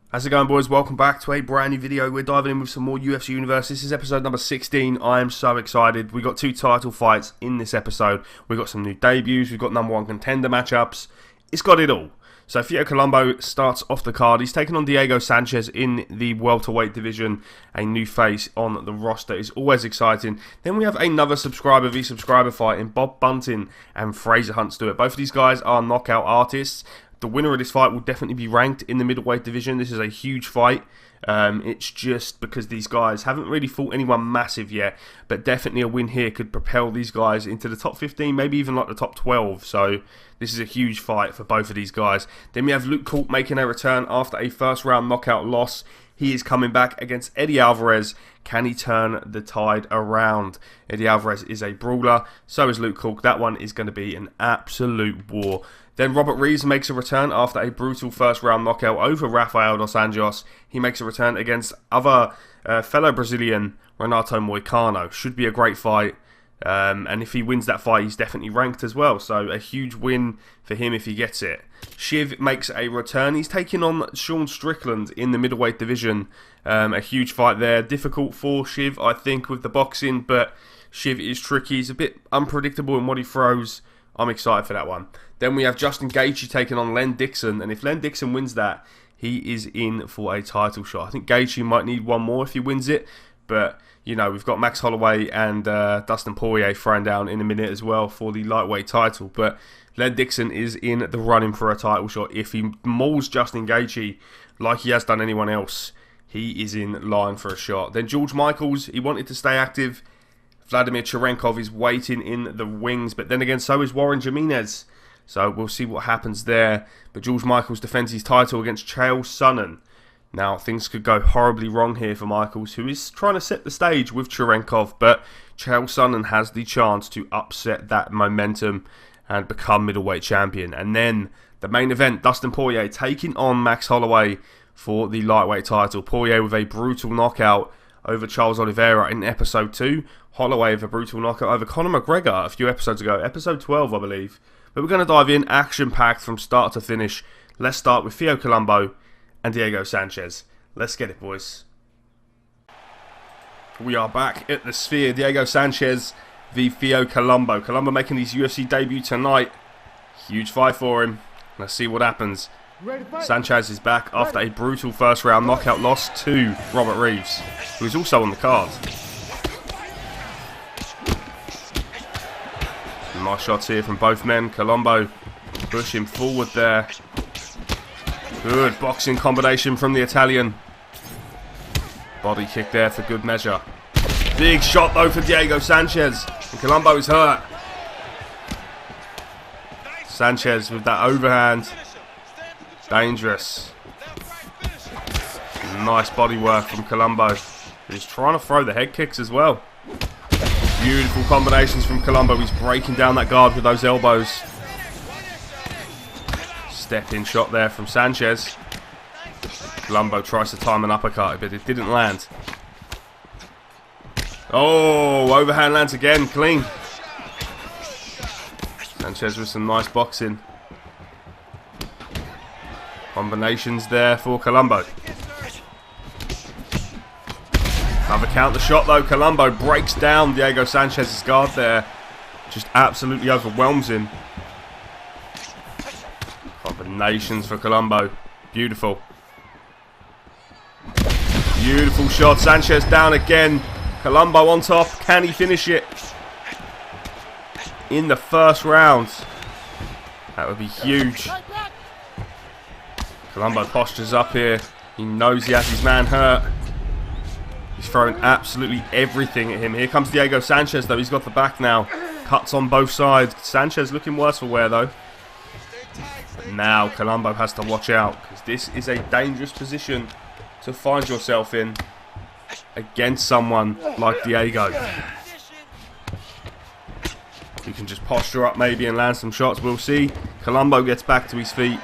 How's it going, boys? Welcome back to a brand new video. We're diving in with some more UFC Universe. This is episode number 16. I am so excited. We got two title fights in this episode. We got some new debuts. We've got number one contender matchups. It's got it all. So Columbo starts off the card. He's taking on Diego Sanchez in the welterweight division. A new face on the roster is always exciting. Then we have another subscriber v subscriber fight in Bob Bunting and Fraser Hunt Stewart. Both of these guys are knockout artists. The winner of this fight will definitely be ranked in the middleweight division. This is a huge fight. It's just because these guys haven't really fought anyone massive yet, but definitely a win here could propel these guys into the top 15, maybe even like the top 12. So this is a huge fight for both of these guys. Then we have Luke Court making a return after a first round knockout loss. He is coming back against Eddie Alvarez. Can he turn the tide around? Eddie Alvarez is a brawler. So is Luke Court. That one is going to be an absolute war. Then Robert Reeves makes a return after a brutal first round knockout over Rafael dos Anjos. He makes a return against other fellow Brazilian Renato Moicano. Should be a great fight. And if he wins that fight, he's definitely ranked as well. So a huge win for him if he gets it. Shiv makes a return. He's taking on Strickland in the middleweight division. A huge fight there. Difficult for Shiv, I think, with the boxing. But Shiv is tricky. He's a bit unpredictable in what he throws. I'm excited for that one. Then we have Justin Gaethje taking on Len Dixon. And if Len Dixon wins that, he is in for a title shot. I think Gaethje might need one more if he wins it. But, you know, we've got Max Holloway and Dustin Poirier thrown down in a minute as well for the lightweight title. But Len Dixon is in the running for a title shot. If he mauls Justin Gaethje like he has done anyone else, he is in line for a shot. Then George Michaels, he wanted to stay active. Vladimir Chirenkov is waiting in the wings. But then again, so is Warren Jimenez. So we'll see what happens there. But George Michaels defends his title against Chael Sonnen. Now, things could go horribly wrong here for Michaels, who is trying to set the stage with Chirenkov, but Chael Sonnen has the chance to upset that momentum and become middleweight champion. And then the main event, Dustin Poirier taking on Max Holloway for the lightweight title. Poirier with a brutal knockout over Charles Oliveira in episode 2. Holloway with a brutal knockout over Conor McGregor a few episodes ago, episode 12, I believe. But we're going to dive in, action-packed from start to finish. Let's start with Columbo and Diego Sanchez. Let's get it, boys. We are back at the Sphere. Diego Sanchez v Columbo. Columbo making his UFC debut tonight. Huge fight for him. Let's see what happens. Sanchez is back after a brutal first round knockout loss to Robert Reeves, who is also on the card. Nice shots here from both men. Columbo pushing forward there. Good boxing combination from the Italian. Body kick there for good measure. Big shot though for Diego Sanchez. And Columbo is hurt. Sanchez with that overhand. Dangerous. Nice body work from Columbo. He's trying to throw the head kicks as well. Beautiful combinations from Columbo. He's breaking down that guard with those elbows. Step-in shot there from Sanchez. Columbo tries to time an uppercut, but it didn't land. Oh, overhand lands again, clean. Sanchez with some nice boxing. Combinations there for Columbo. Another counter shot though. Columbo breaks down Diego Sanchez's guard there. Just absolutely overwhelms him. Combinations for Columbo. Beautiful. Beautiful shot. Sanchez down again. Columbo on top. Can he finish it in the first round? That would be huge. Columbo postures up here. He knows he has his man hurt. He's throwing absolutely everything at him. Here comes Diego Sanchez though. He's got the back now. Cuts on both sides. Sanchez looking worse for wear though. Now Columbo has to watch out, because this is a dangerous position to find yourself in against someone like Diego. You can just posture up maybe and land some shots. We'll see. Columbo gets back to his feet.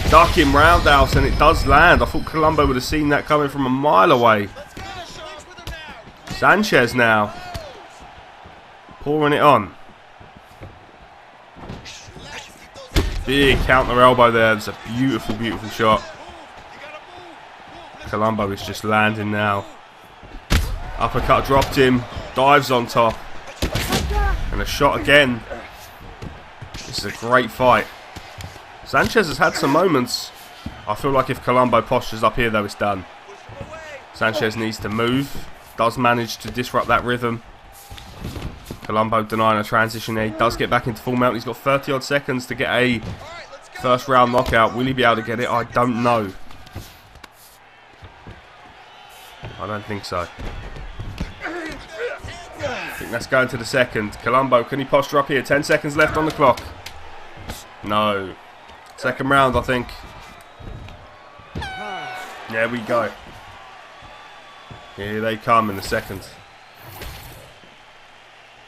Duck him roundhouse, and it does land. I thought Columbo would have seen that coming from a mile away. Sanchez now pouring it on. Big counter elbow there. It's a beautiful, beautiful shot. Columbo is just landing now. Uppercut dropped him. Dives on top. And a shot again. This is a great fight. Sanchez has had some moments. I feel like if Columbo postures up here though, it's done. Sanchez needs to move. Does manage to disrupt that rhythm. Columbo denying a transition there. He does get back into full mount. He's got 30 odd seconds to get a first round knockout. Will he be able to get it? I don't know. I don't think so. I think that's going to the second. Columbo, can he posture up here? 10 seconds left on the clock. No. Second round, I think. There we go. Here they come in the second.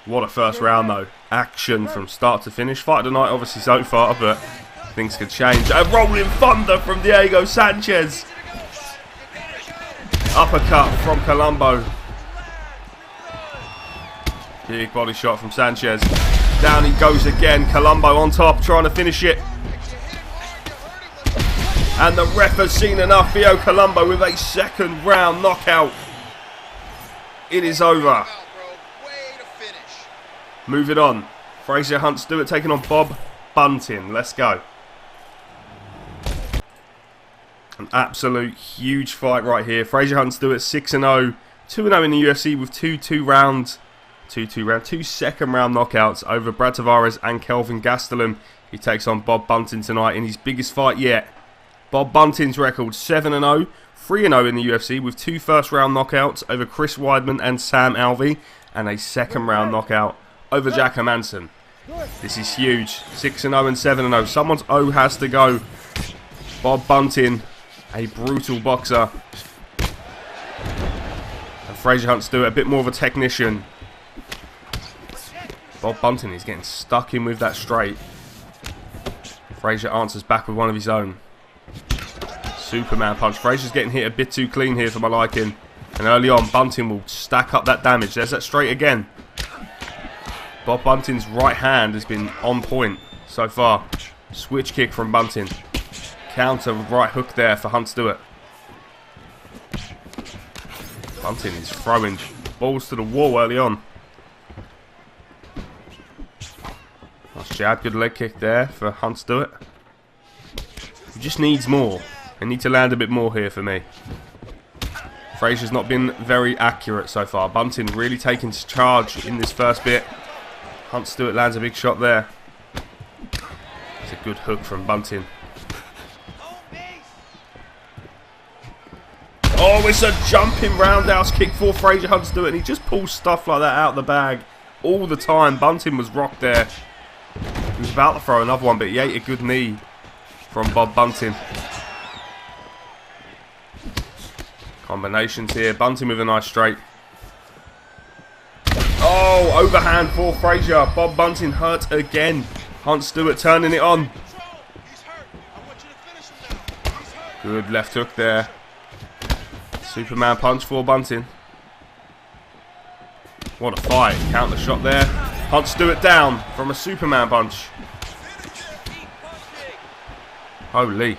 What a first round though. Action from start to finish. Fight of the night obviously so far, but things could change. A rolling thunder from Diego Sanchez. Uppercut from Columbo. Big body shot from Sanchez. Down he goes again. Columbo on top, trying to finish it. And the ref has seen enough. Theo Columbo with a second round knockout. It is over. Moving on. Fraser Hunt Stewart taking on Bob Bunting. Let's go. An absolute huge fight right here. Fraser Hunt Stewart 6-0. 2-0 in the UFC with two second round knockouts over Brad Tavares and Kelvin Gastelum. He takes on Bob Bunting tonight in his biggest fight yet. Bob Bunting's record 7-0, 3-0 in the UFC with two first round knockouts over Chris Weidman and Sam Alvey, and a second round knockout over Jack Hermansson. This is huge. 6-0 and 7-0. Someone's O has to go. Bob Bunting, a brutal boxer. And Fraser Hunt Stewart, a bit more of a technician. Bob Bunting is getting stuck in with that straight. Fraser answers back with one of his own. Superman punch. Fraser's getting hit a bit too clean here for my liking. And early on, Bunting will stack up that damage. There's that straight again. Bob Bunting's right hand has been on point so far. Switch kick from Bunting. Counter right hook there for Hunt Stewart. Bunting is throwing balls to the wall early on. Nice jab, good leg kick there for Hunt Stewart. He just needs more. They need to land a bit more here for me. Fraser's not been very accurate so far. Bunting really taking charge in this first bit. Hunt Stewart lands a big shot there. It's a good hook from Bunting. Oh, it's a jumping roundhouse kick for Fraser Hunt Stewart. And he just pulls stuff like that out of the bag all the time. Bunting was rocked there. He was about to throw another one, but he ate a good knee from Bob Bunting. Combinations here. Bunting with a nice straight. Oh, overhand for Fraser. Bob Bunting hurt again. Hunt Stewart turning it on. Good left hook there. Superman punch for Bunting. What a fight. Counter shot there. Hunt Stewart down from a Superman punch. Holy.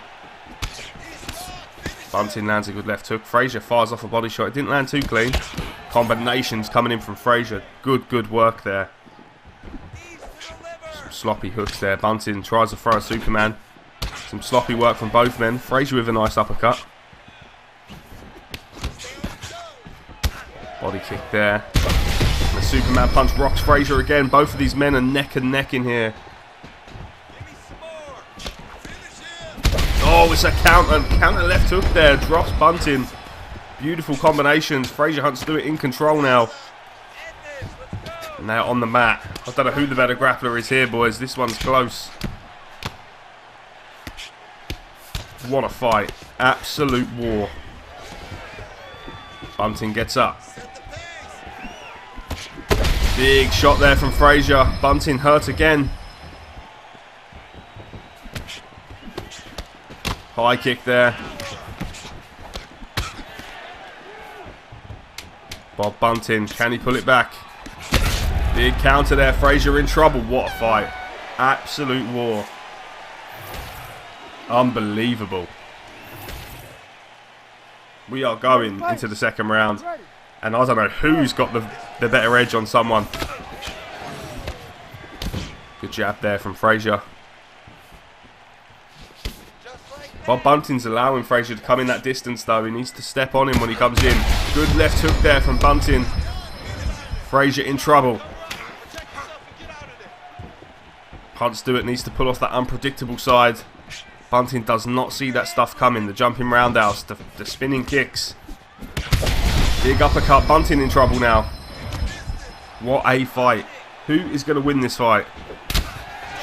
Bunting lands a good left hook. Fraser fires off a body shot. It didn't land too clean. Combinations coming in from Fraser. Good work there. Some sloppy hooks there. Bunting tries to throw a Superman. Some sloppy work from both men. Fraser with a nice uppercut. Body kick there. And the Superman punch rocks Fraser again. Both of these men are neck and neck in here. Oh, it's a counter left hook there. Drops Bunting. Beautiful combinations. Fraser Hunt Stewart in control now. Now on the mat. I don't know who the better grappler is here, boys. This one's close. What a fight. Absolute war. Bunting gets up. Big shot there from Fraser. Bunting hurt again. High kick there. Bob Bunting, can he pull it back? Big counter there. Fraser in trouble. What a fight. Absolute war. Unbelievable. We are going into the second round. And I don't know who's got the better edge on someone. Good jab there from Frazier. Well, Bunting's allowing Frazier to come in that distance though. He needs to step on him when he comes in. Good left hook there from Bunting. Frazier in trouble. Hunt Stewart needs to pull off that unpredictable side. Bunting does not see that stuff coming. The jumping roundhouse, the spinning kicks. Big uppercut. Bunting in trouble now. What a fight. Who is going to win this fight?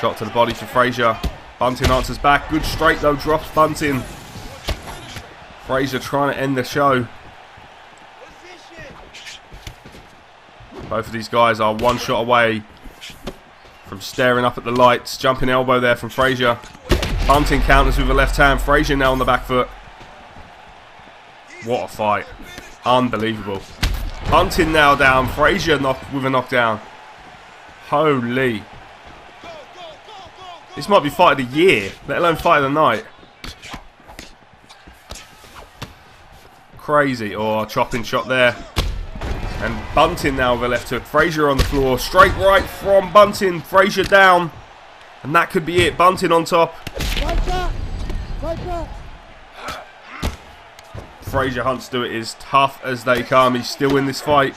Shot to the body for Frazier. Bunting answers back. Good straight though. Drops Bunting. Frazier trying to end the show. Both of these guys are one shot away from staring up at the lights. Jumping elbow there from Frazier. Bunting counters with a left hand. Frazier now on the back foot. What a fight. Unbelievable. Bunting now down. Frazier with a knockdown. Holy. This might be fight of the year, let alone fight of the night. Crazy. Oh, chopping shot there. And Bunting now with a left hook. Frazier on the floor. Straight right from Bunting. Frazier down. And that could be it. Bunting on top. Frazier Hunt Stewart is tough as they come. He's still in this fight.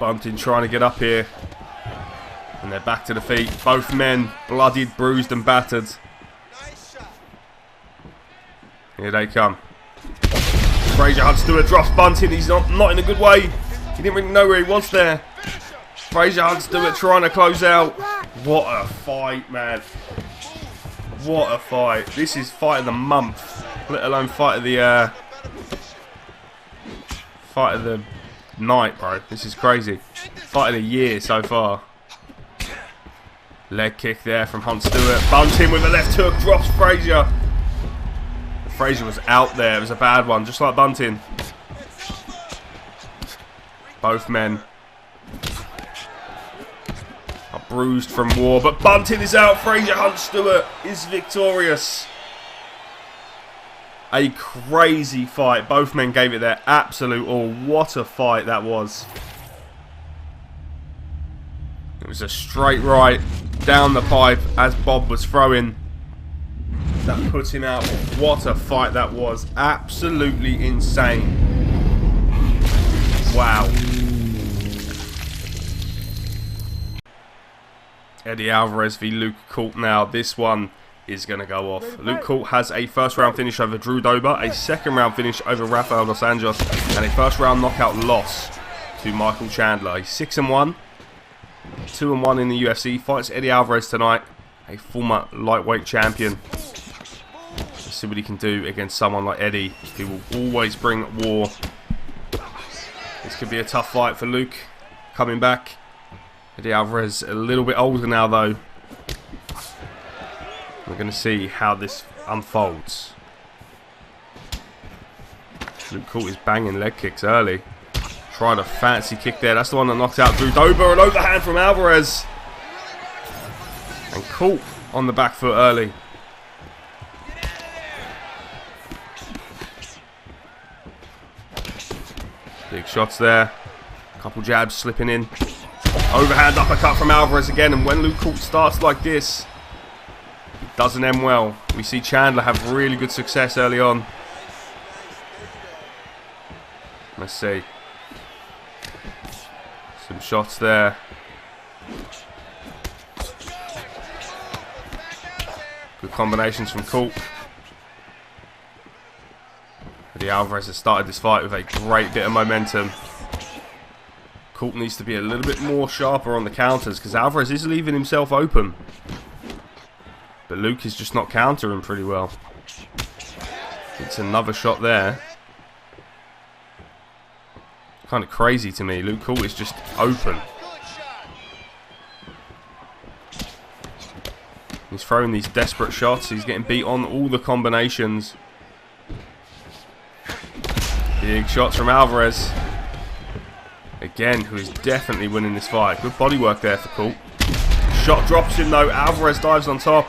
Bunting trying to get up here. And they're back to the feet. Both men bloodied, bruised and battered. Here they come. Frazier Hunt Stewart drops Bunting. He's not in a good way. He didn't really know where he was there. Frazier Hunt Stewart trying to close out. What a fight, man. What a fight. This is fight of the month. Let alone fight of the night, bro. This is crazy. Fight of the year so far. Leg kick there from Hunt Stewart. Bunting with a left hook. Drops Frazier. Frazier was out there. It was a bad one. Just like Bunting. Both men are bruised from war. But Bunting is out. Frazier Hunt Stewart is victorious. A crazy fight. Both men gave it their absolute all. What a fight that was. It was a straight right down the pipe as Bob was throwing. That put him out. What a fight that was. Absolutely insane. Wow. Eddie Alvarez v Luke Colt now. This one is going to go off. Luke Colt has a first round finish over Drew Dober, a second round finish over Rafael Dos Anjos, and a first round knockout loss to Michael Chandler. He's 6-1. 2-1 in the UFC. Fights Eddie Alvarez tonight, a former lightweight champion. Let's see what he can do against someone like Eddie, who will always bring war. This could be a tough fight for Luke coming back. Eddie Alvarez a little bit older now though. We're going to see how this unfolds. Luke Colt is banging leg kicks early. Tried a fancy kick there. That's the one that knocked out Drew Dober. An overhand from Alvarez. And Colt on the back foot early. Big shots there. Couple jabs slipping in. Overhand uppercut from Alvarez again. And when Luke Colt starts like this, it doesn't end well. We see Chandler have really good success early on. Let's see. Some shots there. Good combinations from Colt. Eddie Alvarez has started this fight with a great bit of momentum. Colt needs to be a little bit more sharper on the counters because Alvarez is leaving himself open. But Luke is just not countering pretty well. It's another shot there. Kind of crazy to me. Luke Colt is just open. He's throwing these desperate shots. He's getting beat on all the combinations. Big shots from Alvarez. Again, who is definitely winning this fight. Good body work there for Colt. Shot drops him though. Alvarez dives on top.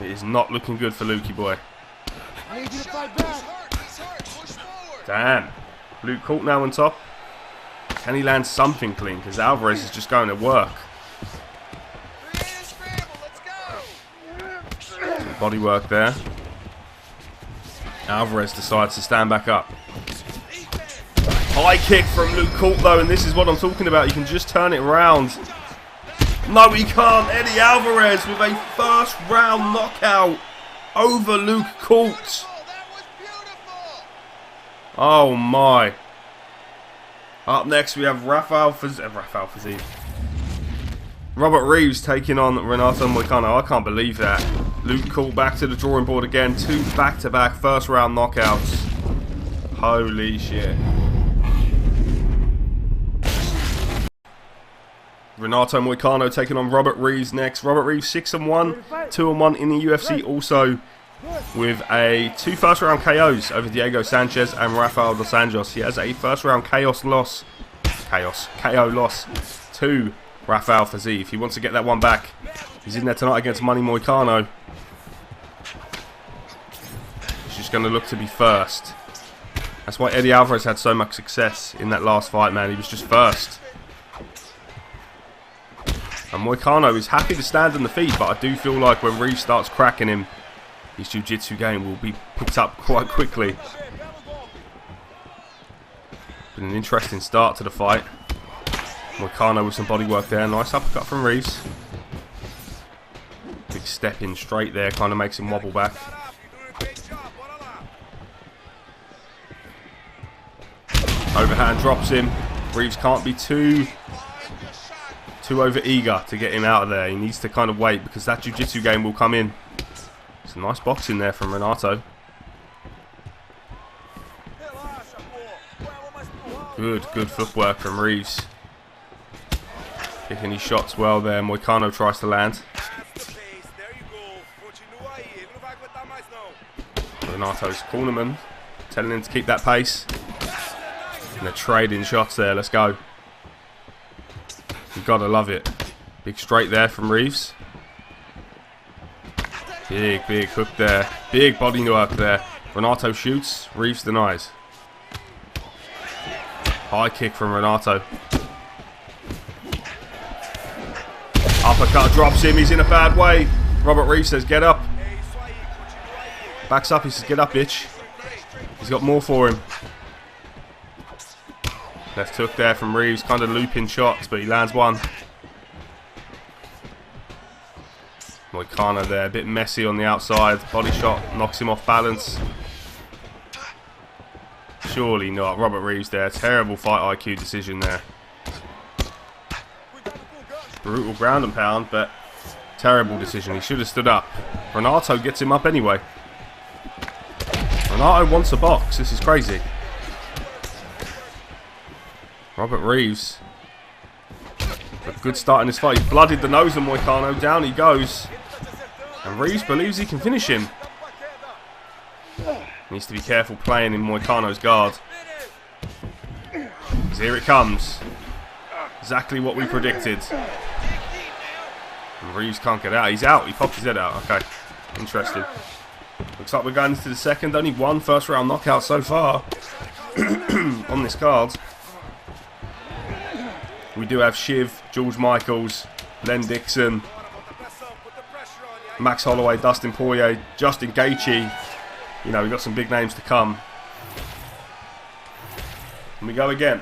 It is not looking good for Lukey boy. I need you to fight back. Damn. Luke caught now on top. Can he land something clean? Because Alvarez is just going to work. Some body work there. Alvarez decides to stand back up. High kick from Luke Colt though, and this is what I'm talking about. You can just turn it around. No, he can't. Eddie Alvarez with a first round knockout over Luke Colt. Oh my. Up next we have Rafael Fiziev. Robert Reeves taking on Renato Moicano. I can't believe that. Luke Colt back to the drawing board again. 2 back-to-back first round knockouts. Holy shit. Renato Moicano taking on Robert Reeves next. Robert Reeves 6-1, 2-1 in the UFC. Also with 2 first round KOs over Diego Sanchez and Rafael dos Anjos. He has a first round KO loss to Rafael Fiziev. He wants to get that one back. He's in there tonight against Money Moicano. He's just going to look to be first. That's why Eddie Alvarez had so much success in that last fight, man. He was just first. And Moicano is happy to stand on the feet, but I do feel like when Reeves starts cracking him, his jiu-jitsu game will be picked up quite quickly. Been an interesting start to the fight. Moicano with some body work there. Nice uppercut from Reeves. Big step in straight there, kind of makes him wobble back. Overhand drops him. Reeves can't be too over eager to get him out of there. He needs to kind of wait because that jiu-jitsu game will come in. Some nice boxing there from Renato. Good footwork from Reeves. Picking his shots well there. Moicano tries to land. Renato's cornerman telling him to keep that pace. And they're trading shots there. Let's go. You've got to love it. Big straight there from Reeves. Big hook there. Big body work there. Renato shoots. Reeves denies. High kick from Renato. Uppercut drops him. He's in a bad way. Robert Reeves says, get up. Backs up. He says, get up, bitch. He's got more for him. Left hook there from Reeves. Kind of looping shots, but he lands one. Moicano there. A bit messy on the outside. Body shot knocks him off balance. Surely not. Robert Reeves there. Terrible fight IQ decision there. Brutal ground and pound, but terrible decision. He should have stood up. Renato gets him up anyway. Renato wants a box. This is crazy. Robert Reeves. A good start in this fight. He blooded the nose of Moicano. Down he goes. And Reeves believes he can finish him. Needs to be careful playing in Moicano's guard. Because here it comes. Exactly what we predicted. And Reeves can't get out. He's out. He popped his head out. Okay. Interesting. Looks like we're going into the second. Only one first round knockout so far on this card. We do have Shiv, George Michaels, Len Dixon, Max Holloway, Dustin Poirier, Justin Gaethje. You know, we've got some big names to come. And we go again.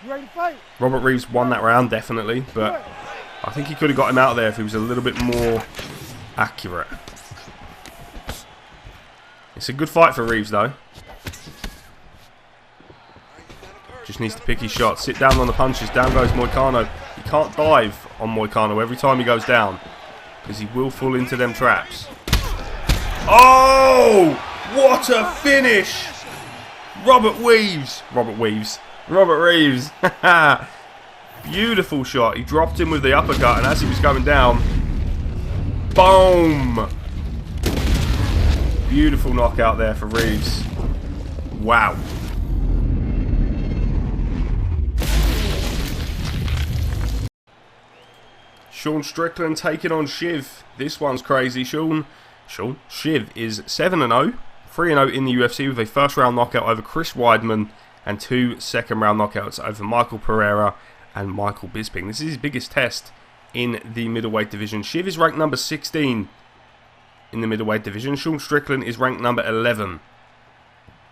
You ready to fight? Robert Reeves won that round, definitely, but I think he could have got him out of there if he was a little bit more accurate. It's a good fight for Reeves, though. Just needs to pick his shots. Sit down on the punches. Down goes Moicano. He can't dive on Moicano every time he goes down, because he will fall into them traps. Oh! What a finish! Robert Reeves. Beautiful shot. He dropped him with the uppercut, and as he was going down, boom! Beautiful knockout there for Reeves. Wow. Shan Strickland taking on Shiv. This one's crazy. Shiv is 7-0, 3-0 in the UFC with a first round knockout over Chris Weidman and 2 second round knockouts over Michael Pereira and Michael Bisping. This is his biggest test in the middleweight division. Shiv is ranked number 16 in the middleweight division. Sean Strickland is ranked number 11.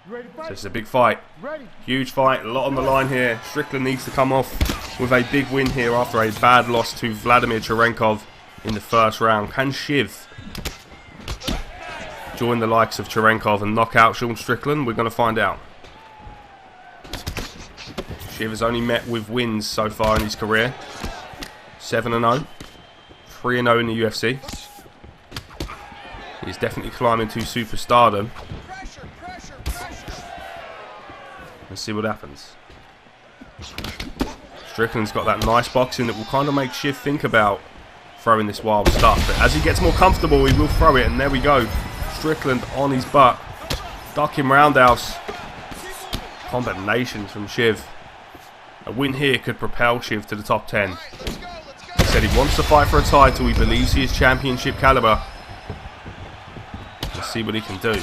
So it's a big fight. Huge fight, a lot on the line here. Strickland needs to come off with a big win here after a bad loss to Vladimir Cherenkov in the first round. Can Shiv join the likes of Cherenkov and knock out Sean Strickland? We're going to find out. Shiv has only met with wins so far in his career. 7-0. 3-0 in the UFC. He's definitely climbing to superstardom. Let's see what happens. Strickland's got that nice boxing that will kind of make Shiv think about throwing this wild stuff. But as he gets more comfortable, he will throw it. And there we go. Strickland on his butt. Ducking roundhouse. Combinations from Shiv. A win here could propel Shiv to the top 10. He said he wants to fight for a title. He believes he is championship caliber. Let's see what he can do.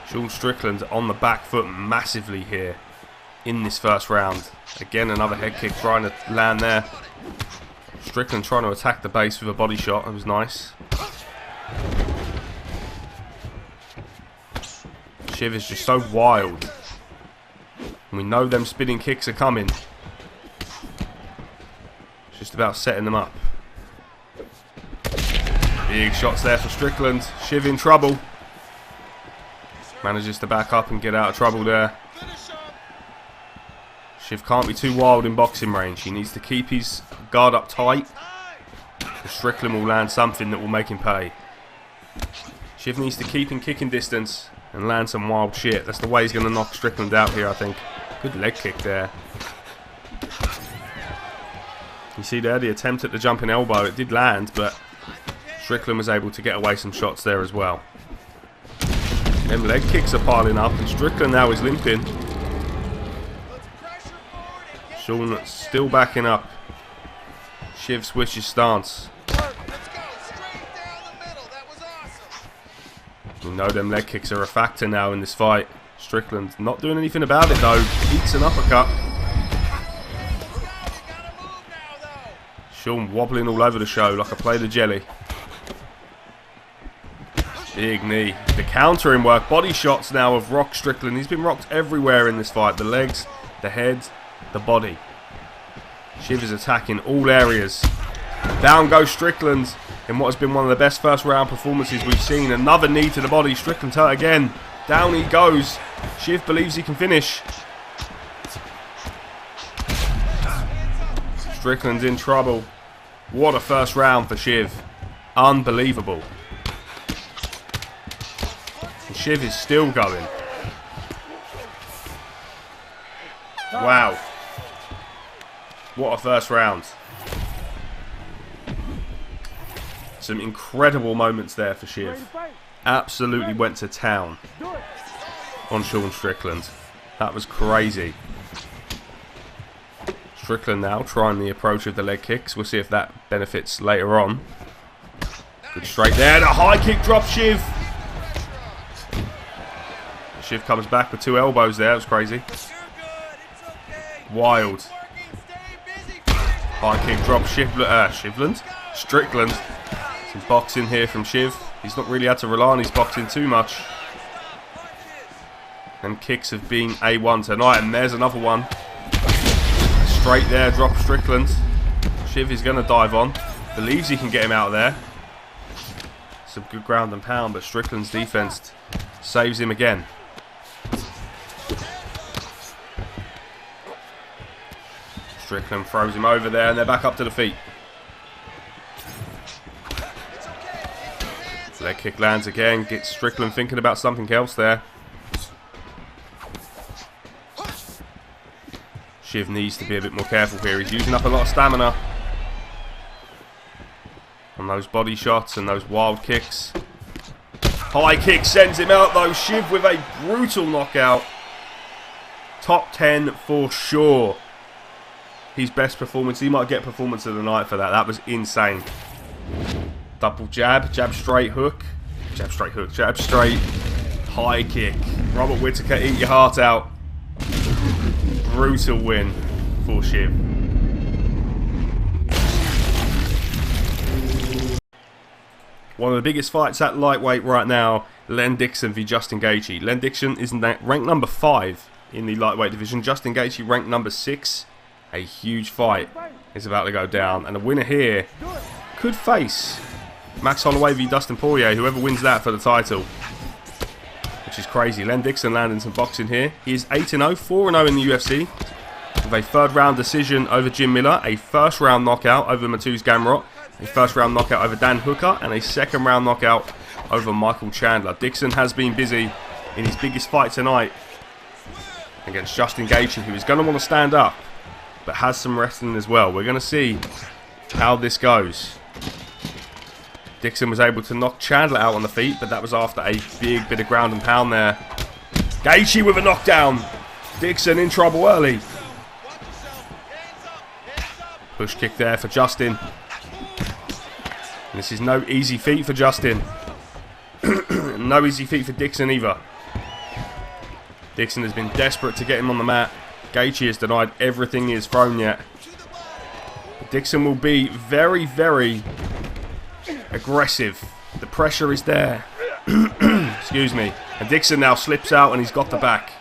Sean Strickland on the back foot massively here in this first round. Again, another head kick trying to land there. Strickland trying to attack the base with a body shot. That was nice. Shiv is just so wild. And we know them spinning kicks are coming. It's just about setting them up. Big shots there for Strickland. Shiv in trouble. Manages to back up and get out of trouble there. Shiv can't be too wild in boxing range. He needs to keep his guard up tight. Strickland will land something that will make him pay. Shiv needs to keep in kicking distance and land some wild shit. That's the way he's going to knock Strickland out here, I think. Good leg kick there. You see there the attempt at the jumping elbow. It did land, but Strickland was able to get away some shots there as well. Them leg kicks are piling up, and Strickland now is limping. Sean still backing up. Shiv switches stance. You know them leg kicks are a factor now in this fight. Strickland not doing anything about it though. Eats an uppercut. Sean wobbling all over the show like a plate of jelly. Big knee. The countering work. Body shots now of rocked Strickland. He's been rocked everywhere in this fight. The legs, the head, the body. Shiv is attacking all areas. Down goes Strickland in what has been one of the best first round performances we've seen. Another knee to the body. Strickland's hurt again. Down he goes. Shiv believes he can finish. Strickland's in trouble. What a first round for Shiv. Unbelievable. And Shiv is still going. Wow. What a first round. Some incredible moments there for Shiv. Absolutely went to town on Sean Strickland. That was crazy. Strickland now trying the approach of the leg kicks. We'll see if that benefits later on. Good straight there. The high kick drops Shiv. Shiv comes back with 2 elbows there. That was crazy. Wild. High kick drops Strickland. Some boxing here from Shiv. He's not really had to rely on his boxing too much. And kicks have been A1 tonight. And there's another one. Straight there, drop Strickland. Shiv is going to dive on. Believes he can get him out of there. Some good ground and pound, but Strickland's defense saves him again. Strickland throws him over there, and they're back up to the feet. Leg kick lands again, gets Strickland thinking about something else there. Shiv needs to be a bit more careful here. He's using up a lot of stamina on those body shots and those wild kicks. High kick sends him out though. Shiv with a brutal knockout. Top 10 for sure. His best performance. He might get performance of the night for that. That was insane. Double jab, jab straight hook. Jab straight hook, jab straight high kick. Robert Whittaker, eat your heart out. Brutal win for Shiv. One of the biggest fights at lightweight right now, Len Dixon v Justin Gaethje. Len Dixon is ranked number 5 in the lightweight division. Justin Gaethje ranked number 6. A huge fight is about to go down, and the winner here could face Max Holloway v Dustin Poirier, whoever wins that for the title, which is crazy. Len Dixon landing some boxing here. He is 8-0, 4-0 in the UFC, with a third round decision over Jim Miller, a first round knockout over Mateusz Gamrot, a first round knockout over Dan Hooker, and a second round knockout over Michael Chandler. Dixon has been busy in his biggest fight tonight against Justin Gaethje, who is going to want to stand up, but has some wrestling as well. We're going to see how this goes. Dixon was able to knock Chandler out on the feet, but that was after a big bit of ground and pound there. Gaethje with a knockdown. Dixon in trouble early. Push kick there for Justin. This is no easy feat for Justin. No easy feat for Dixon either. Dixon has been desperate to get him on the mat. Gaethje has denied everything he has thrown yet. Dixon will be very, very aggressive. The pressure is there. Excuse me. And Dixon now slips out and he's got the back.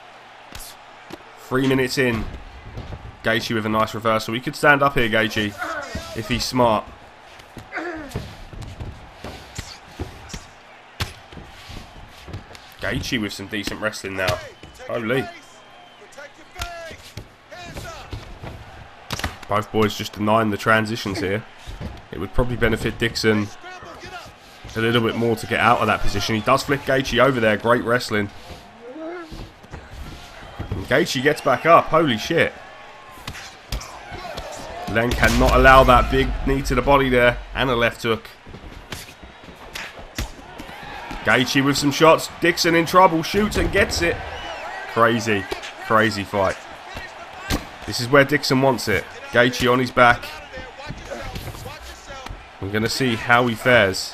3 minutes in. Gaethje with a nice reversal. He could stand up here, Gaethje, if he's smart. Gaethje with some decent wrestling now. Holy. Both boys just denying the transitions here. It would probably benefit Dixon a little bit more to get out of that position. He does flip Gaethje over there. Great wrestling. And Gaethje gets back up. Holy shit. Len cannot allow that big knee to the body there. And a left hook. Gaethje with some shots. Dixon in trouble. Shoots and gets it. Crazy. Crazy fight. This is where Dixon wants it. Gaethje on his back. We're going to see how he fares.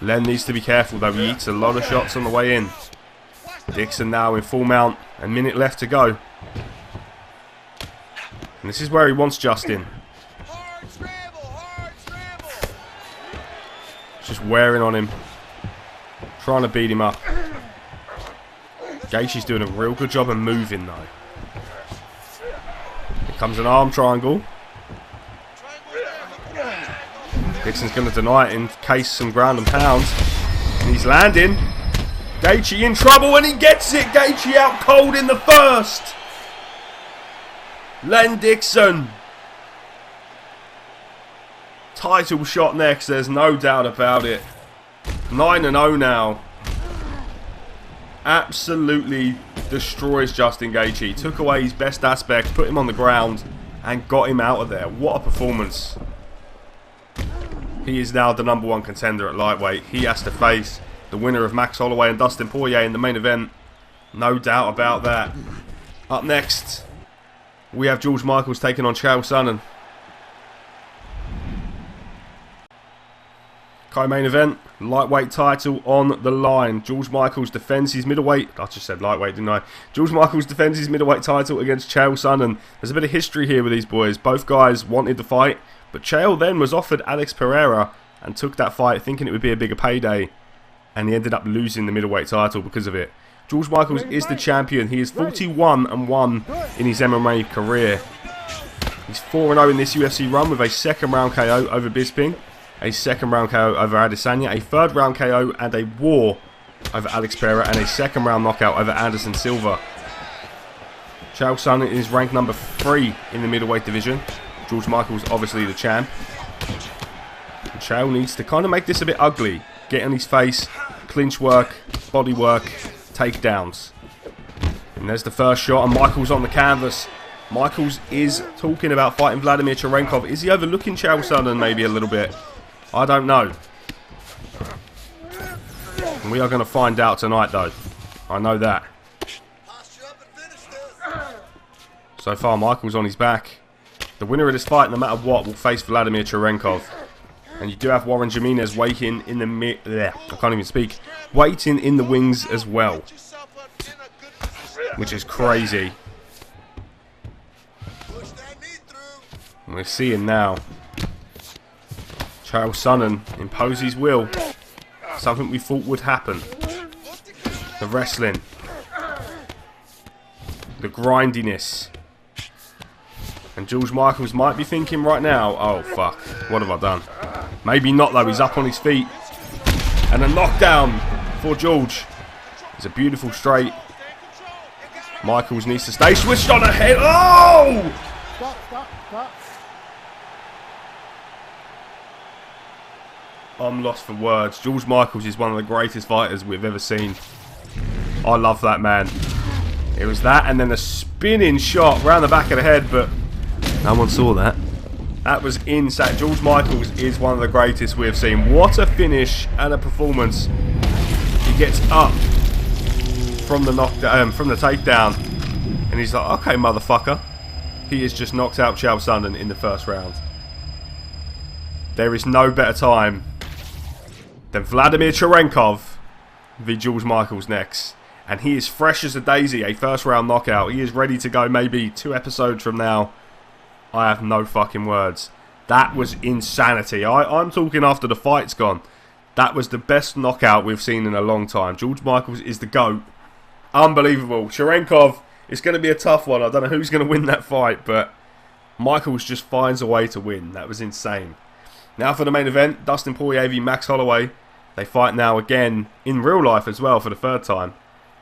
Len needs to be careful though. He eats a lot of shots on the way in. Dixon now in full mount. A minute left to go. And this is where he wants Justin. Just wearing on him. Trying to beat him up. Gaethje's doing a real good job of moving though. Here comes an arm triangle. Dixon's going to deny it in case some ground and pounds. And he's landing. Gaethje in trouble and he gets it. Gaethje out cold in the first. Len Dixon. Title shot next, there's no doubt about it. 9-0 now. Absolutely destroys Justin Gaethje. Took away his best aspect, put him on the ground, and got him out of there. What a performance. He is now the #1 contender at lightweight. He has to face the winner of Max Holloway and Dustin Poirier in the main event. No doubt about that. Up next, we have George Michaels taking on Chael Sonnen. Co-main event, lightweight title on the line. George Michaels defends his middleweight. I just said lightweight, didn't I? George Michaels defends his middleweight title against Chael Sonnen. There's a bit of history here with these boys. Both guys wanted the fight, but Chael then was offered Alex Pereira and took that fight thinking it would be a bigger payday, and he ended up losing the middleweight title because of it. George Michaels is the champion. He is 41-1 in his MMA career. He's 4-0 in this UFC run with a second round KO over Bisping, a second round KO over Adesanya, a third round KO and a war over Alex Pereira, and a second round knockout over Anderson Silva. Chael Sonnen is ranked number 3 in the middleweight division. George Michaels obviously the champ. And Chael needs to kind of make this a bit ugly. Get on his face, clinch work, body work, takedowns. And there's the first shot, and Michaels on the canvas. Michaels is talking about fighting Vladimir Cherenkov. Is he overlooking Chael Sonnen maybe a little bit? I don't know. And we are going to find out tonight though. I know that. So far Michaels on his back. The winner of this fight, no matter what, will face Vladimir Cherenkov. And you do have Warren Jimenez waiting in the I can't even speak. Waiting in the wings as well, which is crazy. And we're seeing now Chael Sonnen impose his will. Something we thought would happen. The wrestling. The grindiness. And George Michaels might be thinking right now, oh fuck, what have I done? Maybe not though, he's up on his feet. And a knockdown for George. It's a beautiful straight. Michaels needs to stay switched on ahead. Oh! Stop. I'm lost for words. George Michaels is one of the greatest fighters we've ever seen. I love that man. It was that and then a spinning shot round the back of the head, but no one saw that. That was insane. George Michaels is one of the greatest we have seen. What a finish and a performance. He gets up from the knockdown, from the takedown, and he's like, okay, motherfucker. He has just knocked out Chael Sonnen in the first round. There is no better time than Vladimir Cherenkov v George Michaels next. And he is fresh as a daisy, a first round knockout. He is ready to go maybe 2 episodes from now. I have no fucking words. That was insanity. I'm talking after the fight's gone. That was the best knockout we've seen in a long time. George Michaels is the GOAT. Unbelievable. Cherenkov, it's going to be a tough one. I don't know who's going to win that fight, but Michaels just finds a way to win. That was insane. Now for the main event, Dustin Poirier v Max Holloway. They fight now again in real life as well for the 3rd time.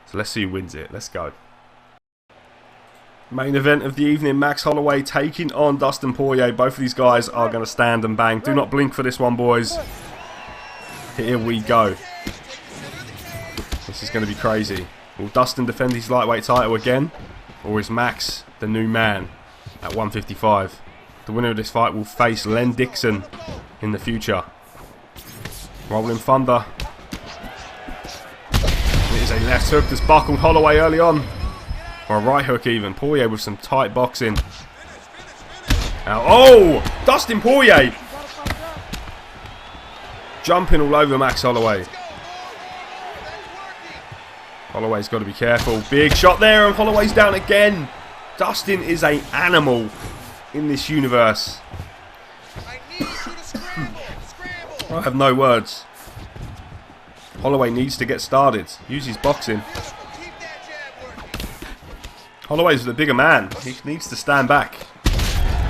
So let's see who wins it. Let's go. Main event of the evening, Max Holloway taking on Dustin Poirier. Both of these guys are going to stand and bang. Do not blink for this one, boys. Here we go. This is going to be crazy. Will Dustin defend his lightweight title again? Or is Max the new man at 155? The winner of this fight will face Len Dixon in the future. Rolling Thunder. It is a left hook that's buckled Holloway early on. Or a right hook even. Poirier with some tight boxing. Now, oh! Dustin Poirier! Jumping all over Max Holloway. Holloway's got to be careful. Big shot there and Holloway's down again. Dustin is an animal in this universe. I have no words. Holloway needs to get started. Use his boxing. Holloway's the bigger man. He needs to stand back.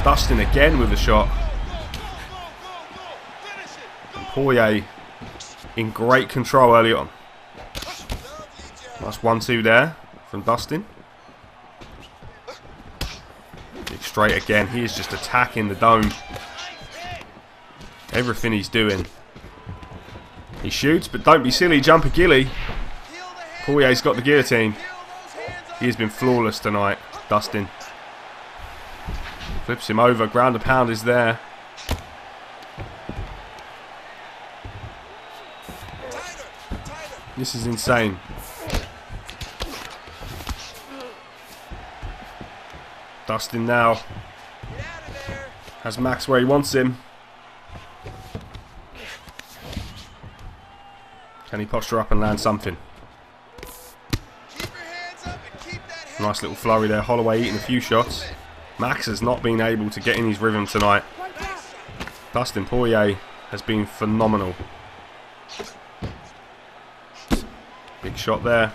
Dustin again with a shot. And Poirier in great control early on. Nice 1-2 there from Dustin. Big straight again. He is just attacking the dome. Everything he's doing. He shoots, but don't be silly. Jump a gilly. Poirier's got the guillotine. He has been flawless tonight, Dustin. Flips him over. Ground and pound is there. This is insane. Dustin now has Max where he wants him. Can he posture up and land something? Nice little flurry there. Holloway eating a few shots. Max has not been able to get in his rhythm tonight. Dustin Poirier has been phenomenal. Big shot there.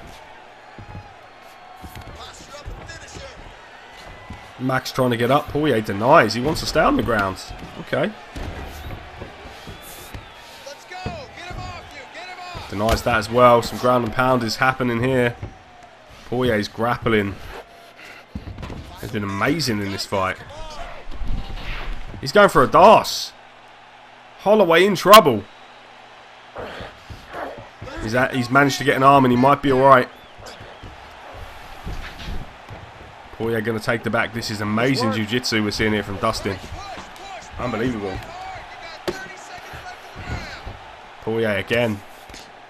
Max trying to get up. Poirier denies. He wants to stay on the ground. Okay. Denies that as well. Some ground and pound is happening here. Poirier's grappling has been amazing in this fight. He's going for a DAS. Holloway in trouble. He's managed to get an arm and he might be alright. Poirier going to take the back. This is amazing jiu-jitsu we're seeing here from Dustin. Unbelievable. Poirier again.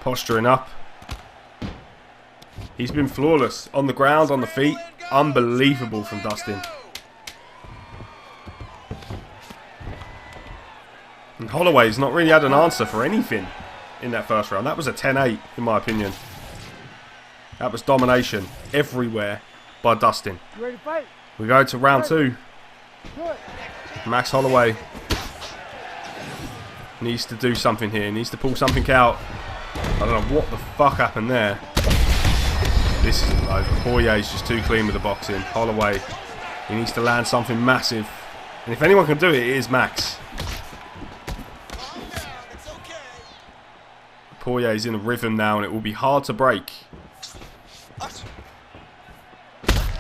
Posturing up. He's been flawless. On the ground, on the feet. Unbelievable from Dustin. And Holloway's not really had an answer for anything in that first round. That was a 10-8, in my opinion. That was domination everywhere by Dustin. You ready to fight? We go to round 2. Do it. Max Holloway needs to do something here. Needs to pull something out. I don't know what the fuck happened there. This isn't over. Poirier's just too clean with the boxing. Holloway, he needs to land something massive. And if anyone can do it, it is Max. Poirier's in a rhythm now and it will be hard to break.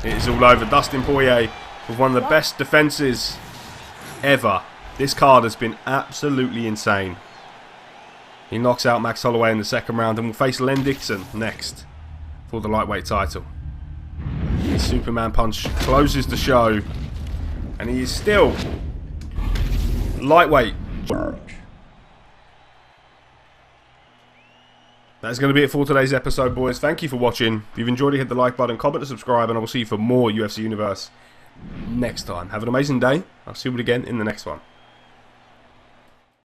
It is all over. Dustin Poirier with one of the best defences ever. This card has been absolutely insane. He knocks out Max Holloway in the second round and will face Dixon next for the lightweight title. The Superman punch closes the show and he is still lightweight. That's going to be it for today's episode, boys. Thank you for watching. If you've enjoyed it, hit the like button, comment and subscribe, and I will see you for more UFC Universe next time. Have an amazing day. I'll see you again in the next one.